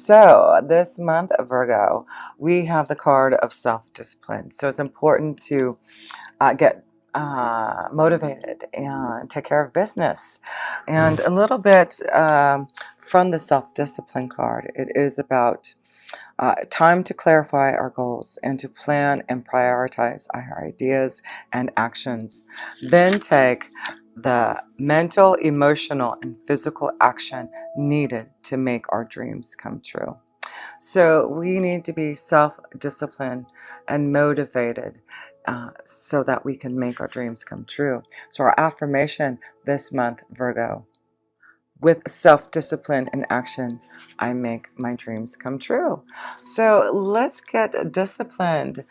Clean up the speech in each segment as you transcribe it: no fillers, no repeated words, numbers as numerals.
So this month, Virgo, we have the card of self-discipline. So it's important to get motivated and take care of business. And a little bit from the self-discipline card, it is about time to clarify our goals and to plan and prioritize our ideas and actions. Then take the mental, emotional, and physical action needed to make our dreams come true. So we need to be self-disciplined and motivated so that we can make our dreams come true. So our affirmation this month, Virgo: with self-discipline and action, I make my dreams come true. So let's get disciplined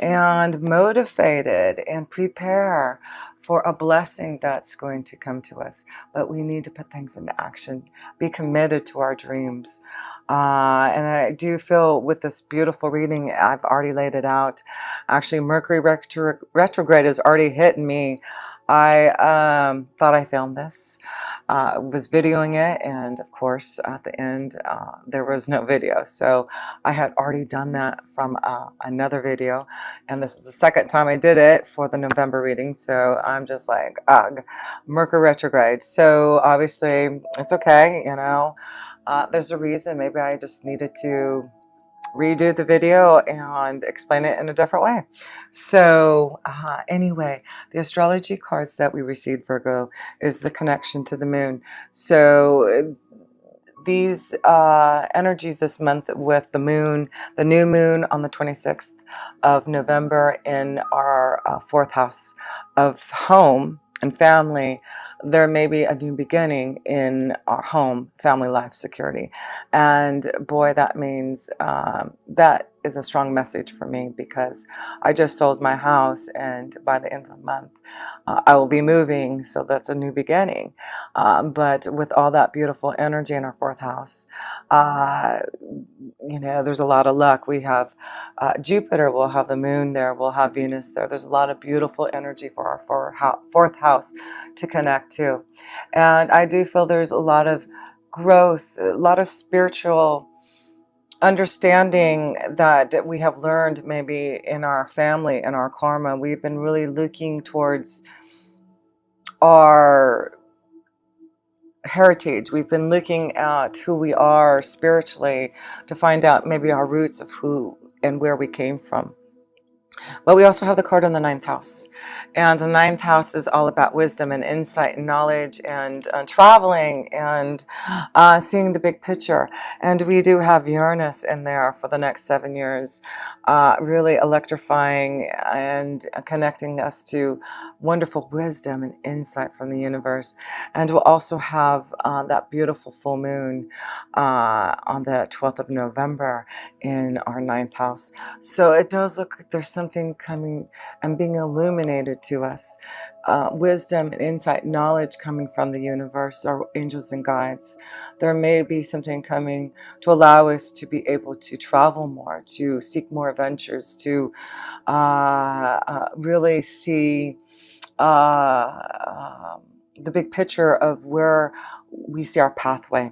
and motivated and prepare for a blessing that's going to come to us. But we need to put things into action, be committed to our dreams. And I do feel with this beautiful reading, I've already laid it out. Actually, Mercury retrograde has already hit me. I thought I filmed this, was videoing it, and of course at the end there was no video. So I had already done that from another video, and this is the second time I did it for the November reading. So I'm just like, ugh, Mercury retrograde. So obviously it's okay, you know. There's a reason. Maybe I just needed to redo the video and explain it in a different way. So anyway, the astrology cards that we received, Virgo, is the connection to the moon. So these energies this month with the moon, the new moon on the 26th of November in our fourth house of home and family, there may be a new beginning in our home, family life, security. And boy, that means that is a strong message for me, because I just sold my house, and by the end of the month I will be moving, so that's a new beginning. But with all that beautiful energy in our fourth house, you know, there's a lot of luck. We have Jupiter, we'll have the moon there, we'll have Venus there. There's a lot of beautiful energy for our fourth house to connect to. And I do feel there's a lot of growth, a lot of spiritual understanding that we have learned maybe in our family and our karma. We've been really looking towards our heritage. We've been looking at who we are spiritually to find out maybe our roots of who and where we came from. But we also have the card on the ninth house. And the ninth house is all about wisdom and insight and knowledge and traveling and seeing the big picture. And we do have Uranus in there for the next 7 years, really electrifying and connecting us to wonderful wisdom and insight from the universe. And we'll also have that beautiful full moon on the 12th of November in our ninth house. So it does look like there's something coming and being illuminated to us. Wisdom and insight, knowledge coming from the universe, our angels and guides. There may be something coming to allow us to be able to travel more, to seek more adventures, to really see the big picture of where we see our pathway.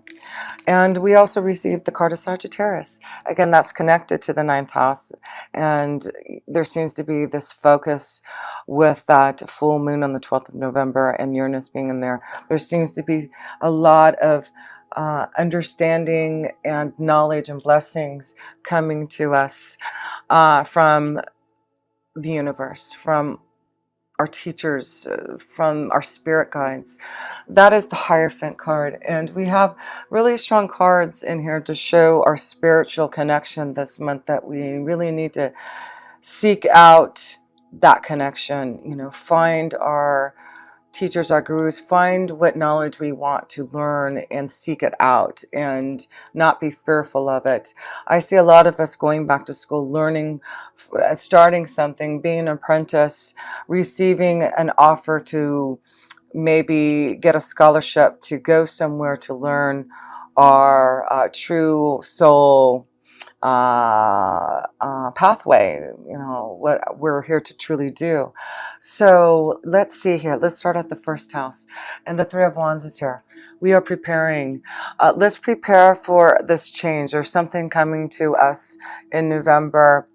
And we also received the card of Sagittarius. Again, that's connected to the ninth house. And there seems to be this focus with that full moon on the 12th of November and Uranus being in there. There seems to be a lot of understanding and knowledge and blessings coming to us from the universe, from our teachers, from our spirit guides. That is the Hierophant card. And we have really strong cards in here to show our spiritual connection this month, that we really need to seek out that connection, you know, find our teachers, our gurus, find what knowledge we want to learn and seek it out and not be fearful of it. I see a lot of us going back to school, learning, starting something, being an apprentice, receiving an offer to maybe get a scholarship to go somewhere to learn our true soul pathway, what we're here to truly do. So let's see here. Let's start at the first house. And the Three of Wands is here. We are preparing. Let's prepare for this change. There's something coming to us in November.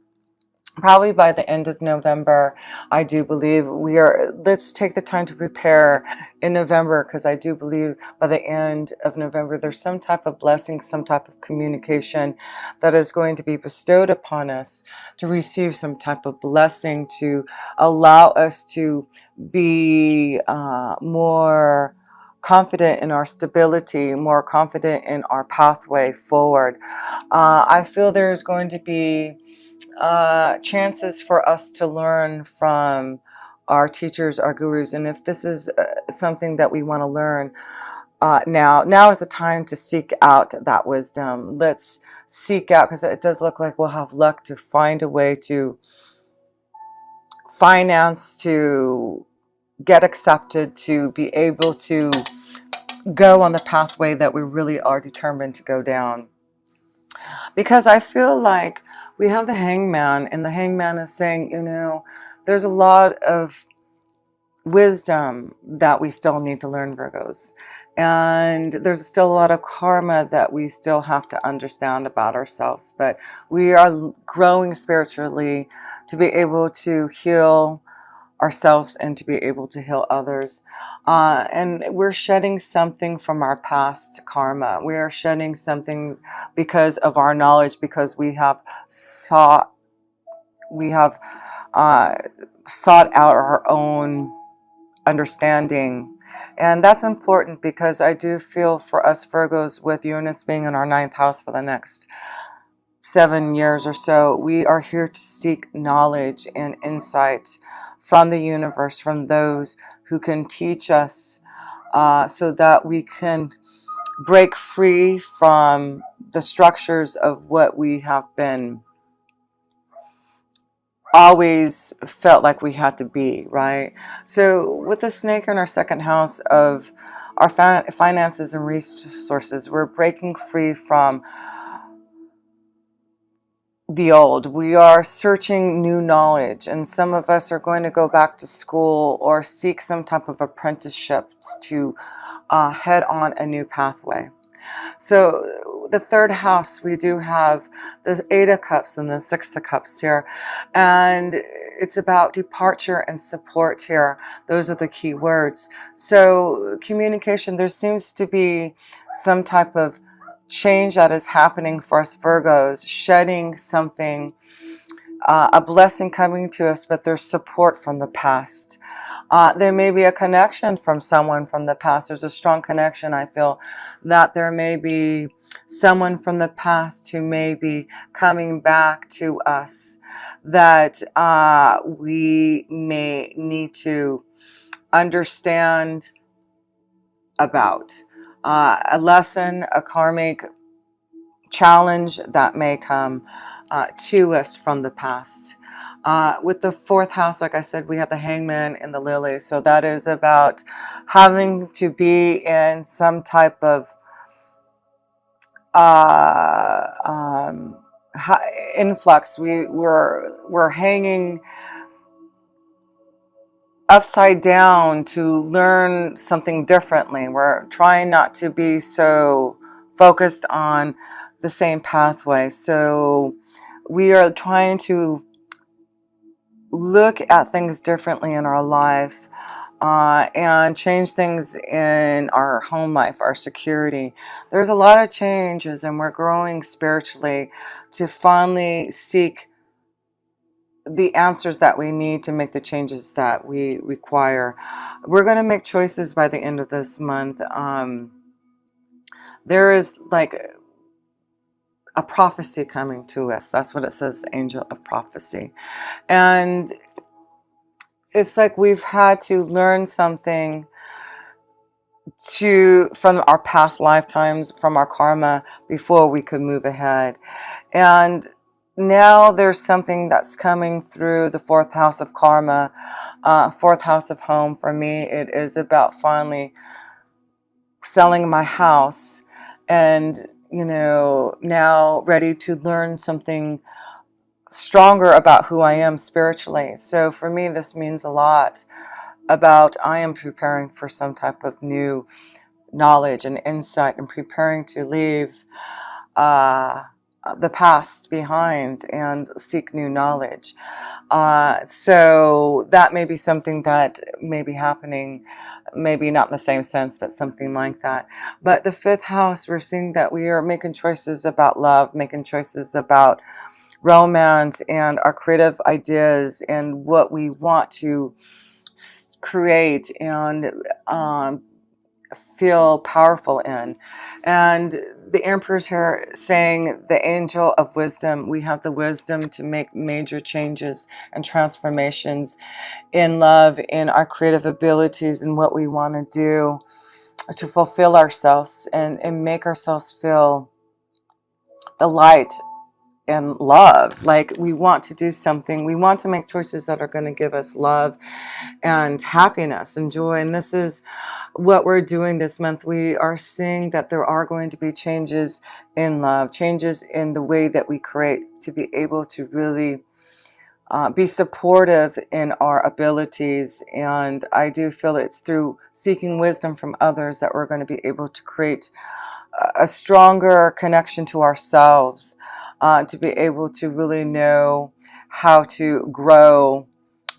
Probably by the end of November, I do believe let's take the time to prepare in November, because I do believe by the end of November, there's some type of blessing, some type of communication that is going to be bestowed upon us to receive some type of blessing to allow us to be more confident in our stability, more confident in our pathway forward. I feel there's going to be chances for us to learn from our teachers, our gurus. And if this is something that we want to learn, now is the time to seek out that wisdom. Let's seek out, because it does look like we'll have luck to find a way to finance, to get accepted, to be able to go on the pathway that we really are determined to go down. Because I feel like we have the Hangman, and the Hangman is saying, there's a lot of wisdom that we still need to learn, Virgos. And there's still a lot of karma that we still have to understand about ourselves. But we are growing spiritually to be able to heal ourselves and to be able to heal others. And we're shedding something from our past karma. We are shedding something because of our knowledge, because we have sought out our own understanding. And that's important, because I do feel for us Virgos, with Uranus being in our 9th house for the next 7 years or so, we are here to seek knowledge and insight from the universe, from those who can teach us, so that we can break free from the structures of what we have been always felt like we had to be, right? So with the snake in our 2nd house of our finances and resources, we're breaking free from the old. We are searching new knowledge, and some of us are going to go back to school or seek some type of apprenticeships to head on a new pathway. So the 3rd house, we do have the 8 of Cups and the 6 of Cups here, and it's about departure and support here. Those are the key words. So communication, there seems to be some type of change that is happening for us Virgos, shedding something, a blessing coming to us, but there's support from the past. There may be a connection from someone from the past. There's a strong connection. I feel that there may be someone from the past who may be coming back to us, that we may need to understand about. A lesson, a karmic challenge that may come to us from the past. With the 4th house, like I said, we have the Hangman and the Lily. So that is about having to be in some type of influx. We're hanging upside down to learn something differently. We're trying not to be so focused on the same pathway. So we are trying to look at things differently in our life, and change things in our home life, our security. There's a lot of changes, and we're growing spiritually to finally seek the answers that we need to make the changes that we require. We're going to make choices by the end of this month. There is like a prophecy coming to us. That's what it says, the angel of prophecy. And it's like we've had to learn something from our past lifetimes, from our karma, before we could move ahead. And now there's something that's coming through the 4th house of karma, 4th house of home. For me, it is about finally selling my house and now ready to learn something stronger about who I am spiritually. So for me, this means a lot about I am preparing for some type of new knowledge and insight and preparing to leave uh, the past behind and seek new knowledge. So that may be something that may be happening, maybe not in the same sense, but something like that. But the fifth house, we're seeing that we are making choices about love, making choices about romance and our creative ideas and what we want to create and feel powerful in. And the Emperor's here saying the angel of wisdom. We have the wisdom to make major changes and transformations in love, in our creative abilities, and what we want to do to fulfill ourselves and make ourselves feel the light and love. Like we want to do something. We want to make choices that are going to give us love and happiness and joy. And this is what we're doing this month. We are seeing that there are going to be changes in love, changes in the way that we create to be able to really be supportive in our abilities. And I do feel it's through seeking wisdom from others that we're going to be able to create a stronger connection to ourselves, to be able to really know how to grow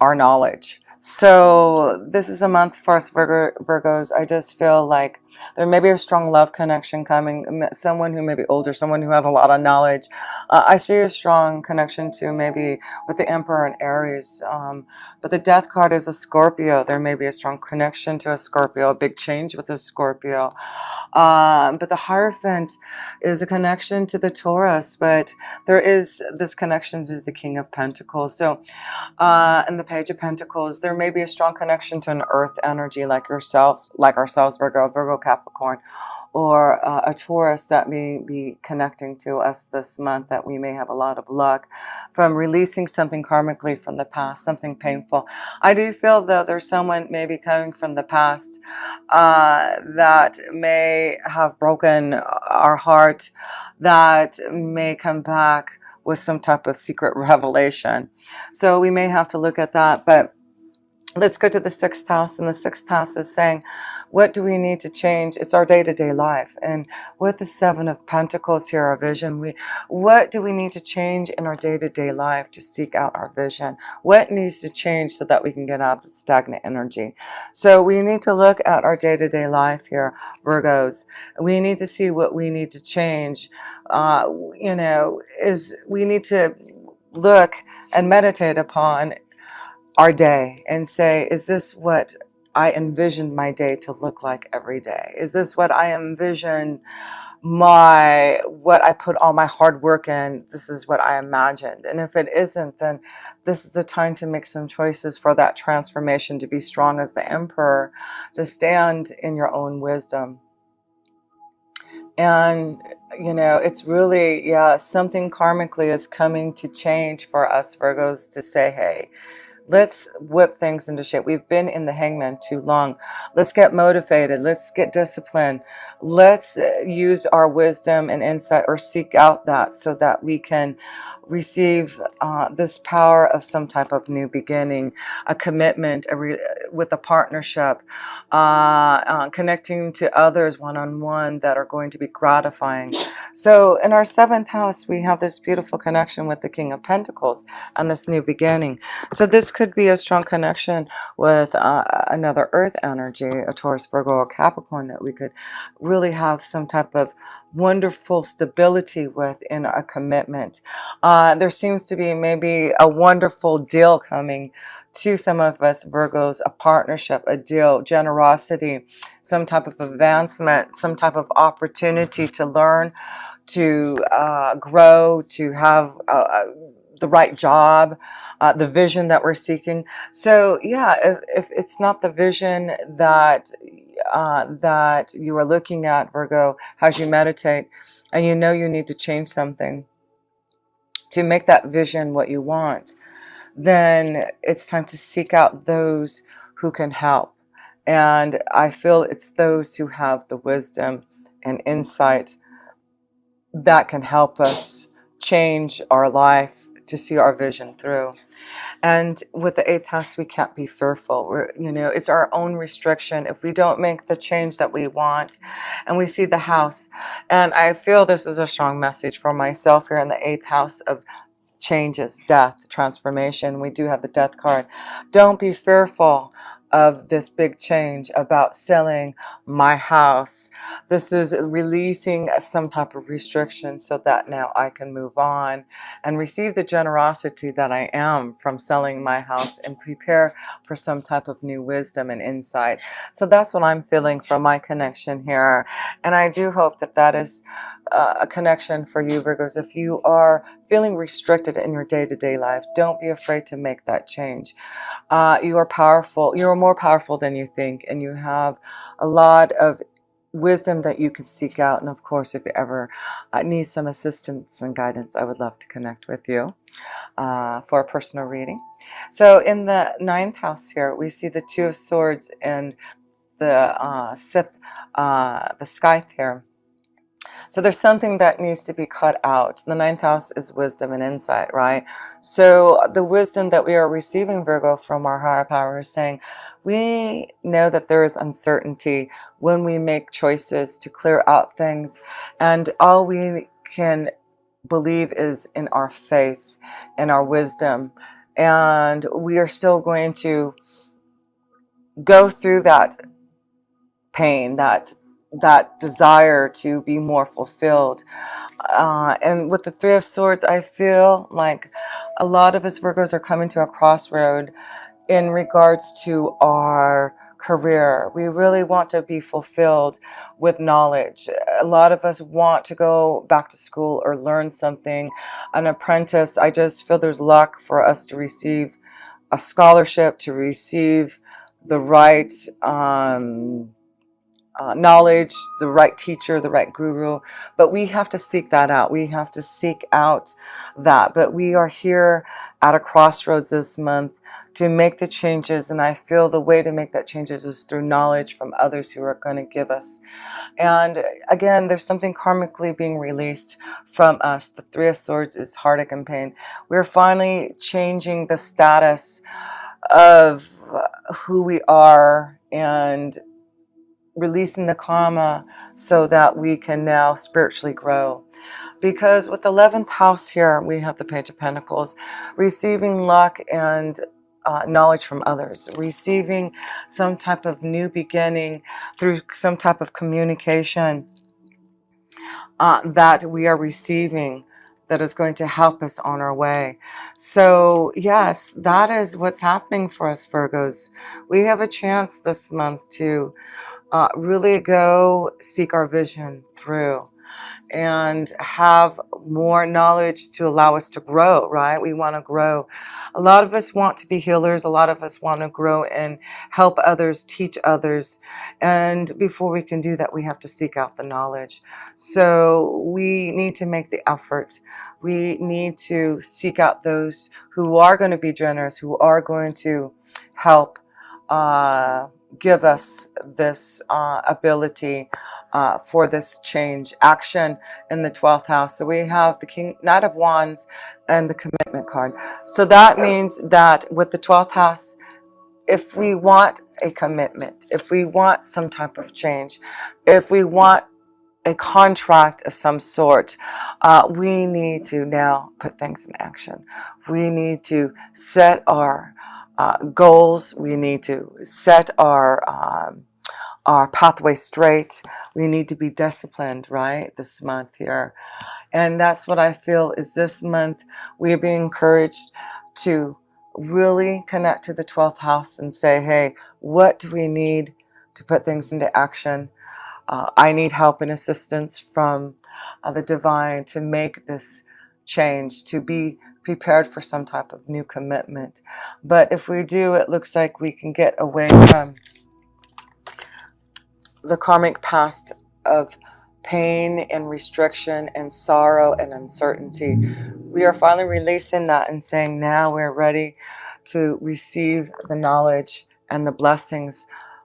our knowledge. So this is a month for us Virgos. I just feel like there may be a strong love connection coming. Someone who may be older, someone who has a lot of knowledge. I see a strong connection to maybe with the Emperor and Aries. But the Death card is a Scorpio. There may be a strong connection to a Scorpio, a big change with a Scorpio. But the Hierophant is a connection to the Taurus, but there is this connection to the King of Pentacles. So and the Page of Pentacles, there may be a strong connection to an earth energy like ourselves, Virgo, Capricorn, or a Taurus that may be connecting to us this month, that we may have a lot of luck from releasing something karmically from the past, something painful. I do feel, though, there's someone maybe coming from the past that may have broken our heart, that may come back with some type of secret revelation. So we may have to look at that. But let's go to the sixth house. And the sixth house is saying, what do we need to change? It's our day-to-day life. And with the Seven of Pentacles here, our vision, what do we need to change in our day-to-day life to seek out our vision? What needs to change so that we can get out of the stagnant energy? So we need to look at our day-to-day life here, Virgos. We need to see what we need to change. Is we need to look and meditate upon our day and say, is this what I envisioned my day to look like every day? Is this what I envisioned what I put all my hard work in? This is what I imagined. And if it isn't, then this is the time to make some choices for that transformation, to be strong as the Emperor, to stand in your own wisdom. And, it's really, something karmically is coming to change for us Virgos, to say, hey, let's whip things into shape. We've been in the hangman too long. Let's get motivated. Let's get disciplined. Let's use our wisdom and insight, or seek out that, so that we can receive this power of some type of new beginning, a commitment, with a partnership, connecting to others one-on-one that are going to be gratifying. So in our seventh house, we have this beautiful connection with the King of Pentacles and this new beginning. So this could be a strong connection with another earth energy, a Taurus, Virgo, or Capricorn, that we could really have some type of wonderful stability with in a commitment. There seems to be maybe a wonderful deal coming to some of us Virgos, a partnership, a deal, generosity, some type of advancement, some type of opportunity to learn, to grow, to have the right job, the vision that we're seeking. So if it's not the vision that that you are looking at, Virgo, as you meditate, and you need to change something to make that vision what you want, then it's time to seek out those who can help. And I feel it's those who have the wisdom and insight that can help us change our life to see our vision through. And with the eighth house, we can't be fearful. It's our own restriction if we don't make the change that we want. And we see the house. And I feel this is a strong message for myself here in the eighth house of changes, death, transformation. We do have the death card. Don't be fearful of this big change about selling my house. This is releasing some type of restriction so that now I can move on and receive the generosity that I am from selling my house and prepare for some type of new wisdom and insight. So that's what I'm feeling from my connection here. And I do hope that that is a connection for you, Virgos. If you are feeling restricted in your day-to-day life, don't be afraid to make that change. You are powerful. You are more powerful than you think, and you have a lot of wisdom that you can seek out. And of course, if you ever need some assistance and guidance, I would love to connect with you for a personal reading. So in the ninth house here, we see the Two of Swords and the Sixth, the Scythe here. So there's something that needs to be cut out. The ninth house is wisdom and insight, right? So the wisdom that we are receiving, Virgo, from our higher power is saying, we know that there is uncertainty when we make choices to clear out things. And all we can believe is in our faith and our wisdom. And we are still going to go through that pain, that desire to be more fulfilled. And with the Three of Swords, I feel like a lot of us Virgos are coming to a crossroad in regards to our career. We really want to be fulfilled with knowledge. A lot of us want to go back to school or learn something, an apprentice. I just feel there's luck for us to receive a scholarship, to receive the right knowledge, the right teacher, the right guru. But we have to seek that out. We have to seek out that. But we are here at a crossroads this month to make the changes. And I feel the way to make that changes is through knowledge from others who are going to give us. And again, there's something karmically being released from us. The Three of Swords is heartache and pain. We're finally changing the status of who we are and releasing the karma so that we can now spiritually grow. Because with the 11th house here, we have the Page of Pentacles, receiving luck and knowledge from others, receiving some type of new beginning through some type of communication that we are receiving that is going to help us on our way. So yes, that is what's happening for us, Virgos. We have a chance this month to really go seek our vision through and have more knowledge to allow us to grow, right? We want to grow. A lot of us want to be healers. A lot of us want to grow and help others, teach others. And before we can do that, we have to seek out the knowledge. So we need to make the effort. We need to seek out those who are going to be generous, who are going to help give us this ability for this change action in the 12th house. So we have the Knight of Wands and the Commitment card. So that means that with the 12th house, if we want a commitment, if we want some type of change, if we want a contract of some sort, we need to now put things in action. We need to set our goals. We need to set our pathway straight. We need to be disciplined, right, this month here. And that's what I feel is this month we are being encouraged to really connect to the 12th house and say, hey, what do we need to put things into action? I need help and assistance from the divine to make this change, to be prepared for some type of new commitment. But if we do, it looks like we can get away from the karmic past of pain and restriction and sorrow and uncertainty. We are finally releasing that and saying now we're ready to receive the knowledge and the blessings